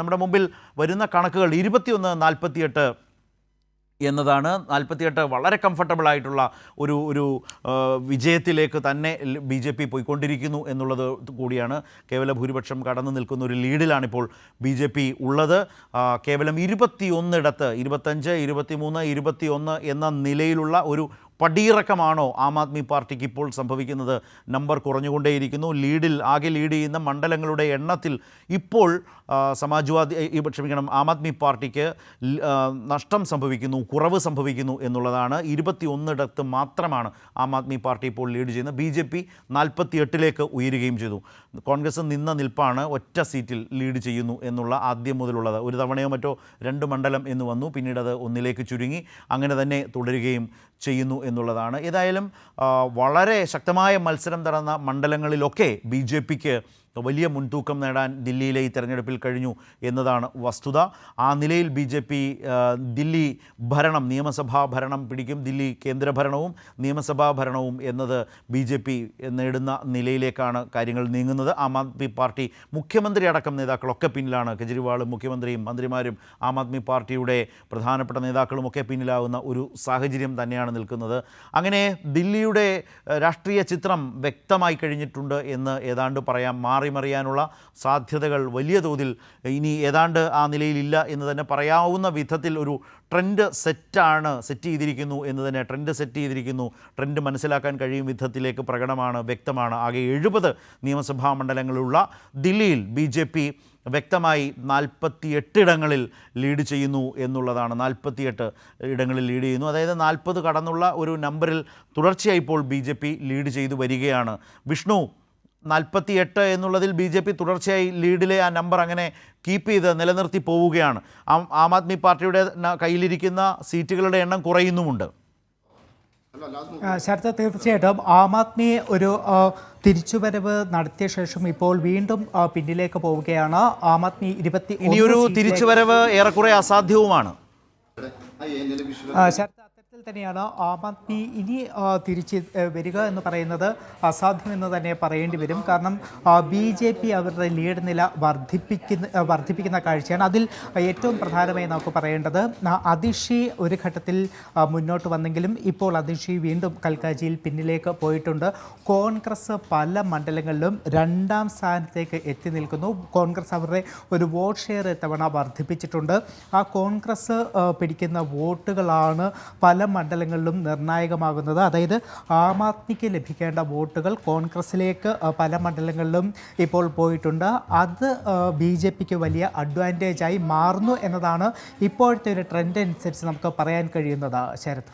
നമ്മുടെ മുമ്പിൽ വരുന്ന കണക്കുകൾ 21-48 എന്നതാണ്. 48 വളരെ കംഫർട്ടബിൾ ആയിട്ടുള്ള ഒരു വിജയത്തിലേക്ക് തന്നെ ബി ജെ പി പോയിക്കൊണ്ടിരിക്കുന്നു എന്നുള്ളത് കൂടിയാണ്. കേവല ഭൂരിപക്ഷം കടന്നു നിൽക്കുന്ന ഒരു ലീഡിലാണിപ്പോൾ ബി ജെ പി ഉള്ളത്. കേവലം 21 ഇടത്ത് 25, 23, 21 എന്ന നിലയിലുള്ള ഒരു പടിയിറക്കമാണോ ആം ആദ്മി പാർട്ടിക്ക് ഇപ്പോൾ സംഭവിക്കുന്നത്? നമ്പർ കുറഞ്ഞുകൊണ്ടേയിരിക്കുന്നു. ആകെ ലീഡ് ചെയ്യുന്ന മണ്ഡലങ്ങളുടെ എണ്ണത്തിൽ ഇപ്പോൾ ആം ആദ്മി പാർട്ടിക്ക് നഷ്ടം സംഭവിക്കുന്നു, കുറവ് സംഭവിക്കുന്നു എന്നുള്ളതാണ്. 21 ഇടത്ത് മാത്രമാണ് ആം ആദ്മി പാർട്ടി ഇപ്പോൾ ലീഡ് ചെയ്യുന്നത്. ബി ജെ പി 48ലേക്ക് ഉയരുകയും ചെയ്തു. കോൺഗ്രസ് നിന്ന നിൽപ്പാണ്, ഒറ്റ സീറ്റിൽ ലീഡ് ചെയ്യുന്നു എന്നുള്ള ആദ്യം മുതലുള്ളത്. ഒരു തവണയോ മറ്റോ 2 മണ്ഡലം എന്ന് വന്നു, പിന്നീട് അത് 1ലേക്ക് ചുരുങ്ങി, അങ്ങനെ തന്നെ തുടരുകയും ചെയ്യുന്നു എന്നുള്ളതാണ്. ഏതായാലും വളരെ ശക്തമായ മത്സരം നടന്ന മണ്ഡലങ്ങളിലൊക്കെ ബി ജെ പിക്ക് വലിയ മുൻതൂക്കം നേടാൻ ദില്ലിയിലെ ഈ തെരഞ്ഞെടുപ്പിൽ കഴിഞ്ഞു എന്നതാണ് വസ്തുത. ആ നിലയിൽ ബി ജെ പി ദില്ലി ഭരണം, നിയമസഭാ ഭരണം പിടിക്കും. ദില്ലി കേന്ദ്രഭരണവും നിയമസഭാ ഭരണവും എന്നത് ബി ജെ പി നേടുന്ന നിലയിലേക്കാണ് കാര്യങ്ങൾ നീങ്ങുന്നത്. ആം ആദ്മി പാർട്ടി മുഖ്യമന്ത്രി അടക്കം നേതാക്കളൊക്കെ പിന്നിലാണ്. കെജ്രിവാളും മുഖ്യമന്ത്രിയും മന്ത്രിമാരും ആം ആദ്മി പാർട്ടിയുടെ പ്രധാനപ്പെട്ട നേതാക്കളുമൊക്കെ പിന്നിലാവുന്ന ഒരു സാഹചര്യം തന്നെയാണ് നിൽക്കുന്നത്. അങ്ങനെ ദില്ലിയുടെ രാഷ്ട്രീയ ചിത്രം വ്യക്തമായി കഴിഞ്ഞിട്ടുണ്ട് എന്ന് ഏതാണ്ട് പറയാം. മാറിമറിയാനുള്ള സാധ്യതകൾ വലിയ തോതിൽ ഇനി ഏതാണ്ട് ആ നിലയിലില്ല എന്ന് തന്നെ പറയാവുന്ന വിധത്തിൽ ഒരു ട്രെൻഡ് സെറ്റ് ചെയ്തിരിക്കുന്നു എന്ന് തന്നെ സെറ്റ് ചെയ്തിരിക്കുന്നു. ട്രെൻഡ് മനസ്സിലാക്കാൻ കഴിയും വിധത്തിലേക്ക് പ്രകടമാണ്, വ്യക്തമാണ്. ആകെ 70 നിയമസഭാ മണ്ഡലങ്ങളുള്ള ദില്ലിയിൽ ബി ജെ പി വ്യക്തമായി 48 ഇടങ്ങളിൽ ലീഡ് ചെയ്യുന്നു എന്നുള്ളതാണ്. 48 ഇടങ്ങളിൽ ലീഡ് ചെയ്യുന്നു. അതായത് 40 കടന്നുള്ള ഒരു നമ്പറിൽ തുടർച്ചയായി ഇപ്പോൾ ബി ജെ പി ലീഡ് ചെയ്തു വരികയാണ്. വിഷ്ണു, 48 എന്നുള്ളതിൽ ബി ജെ പി തുടർച്ചയായി ലീഡിലെ ആ നമ്പർ അങ്ങനെ കീപ്പ് ചെയ്ത് നിലനിർത്തി പോവുകയാണ്. ആം ആദ്മി പാർട്ടിയുടെ കയ്യിലിരിക്കുന്ന സീറ്റുകളുടെ എണ്ണം കുറയുന്നുമുണ്ട്. ശരത്, തീർച്ചയായിട്ടും ആം ആദ്മി ഒരു തിരിച്ചുവരവ് നടത്തിയ ശേഷം ഇപ്പോൾ വീണ്ടും പിന്നിലേക്ക് പോവുകയാണ്. ആം ആദ്മി 21 ഇനിയൊരു തിരിച്ചുവരവ് ഏറെക്കുറെ അസാധ്യവുമാണ്. ശരത്, അത്തരത്തിൽ തന്നെയാണ് ആം ആദ്മി ഇനി തിരിച്ച് വരിക എന്ന് പറയുന്നത് അസാധ്യമെന്ന് തന്നെ പറയേണ്ടി വരും. കാരണം ബി ജെ പി അവരുടെ ലീഡ് നില വർദ്ധിപ്പിക്കുന്ന കാഴ്ചയാണ്. അതിൽ ഏറ്റവും പ്രധാനമായി നമുക്ക് പറയേണ്ടത് അതിഷി ഒരു ഘട്ടത്തിൽ മുന്നോട്ട് വന്നെങ്കിലും ഇപ്പോൾ അതിഷി വീണ്ടും കൽക്കാജിയിൽ പിന്നിലേക്ക് പോയിട്ടുണ്ട്. കോൺഗ്രസ് പല മണ്ഡലങ്ങളിലും 2ാം സ്ഥാനത്തേക്ക് എത്തി നിൽക്കുന്നു. കോൺഗ്രസ് അവരുടെ ഒരു വോട്ട് ഷെയർ ഇത്തവണ വർദ്ധിപ്പിച്ചിട്ടുണ്ട്. ആ കോൺഗ്രസ് പിടിക്കുന്ന വോട്ടുകളാണ് പല മണ്ഡലങ്ങളിലും നിർണായകമാകുന്നത്. അതായത് ആം ആദ്മിക്ക് ലഭിക്കേണ്ട വോട്ടുകൾ കോൺഗ്രസിലേക്ക് പല മണ്ഡലങ്ങളിലും ഇപ്പോൾ പോയിട്ടുണ്ട്. അത് ബി ജെ പിക്ക് വലിയ അഡ്വാൻറ്റേജായി മാറുന്നു എന്നതാണ് ഇപ്പോഴത്തെ ഒരു ട്രെൻഡ് അനുസരിച്ച് നമുക്ക് പറയാൻ കഴിയുന്നത്. ശരത്.